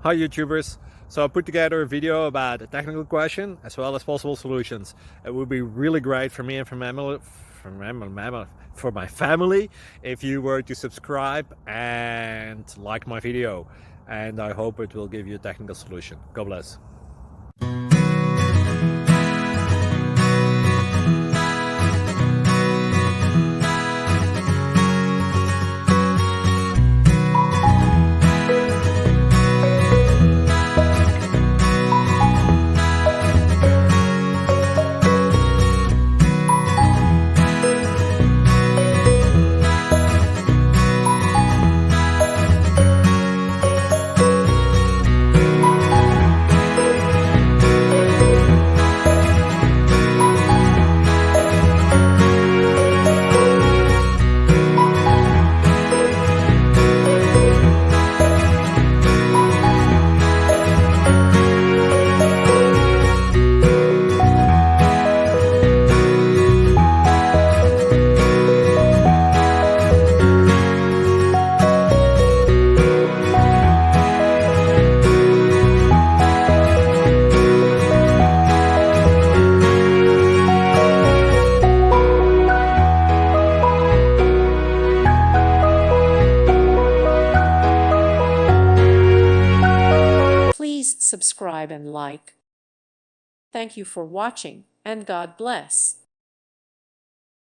Hi YouTubers! So I put together a video about a technical question as well as possible solutions. It would be really great for me and for my family if you were to subscribe and like my video, and I hope it will give you a technical solution. God bless. Please subscribe and like. Thank you for watching, and God bless.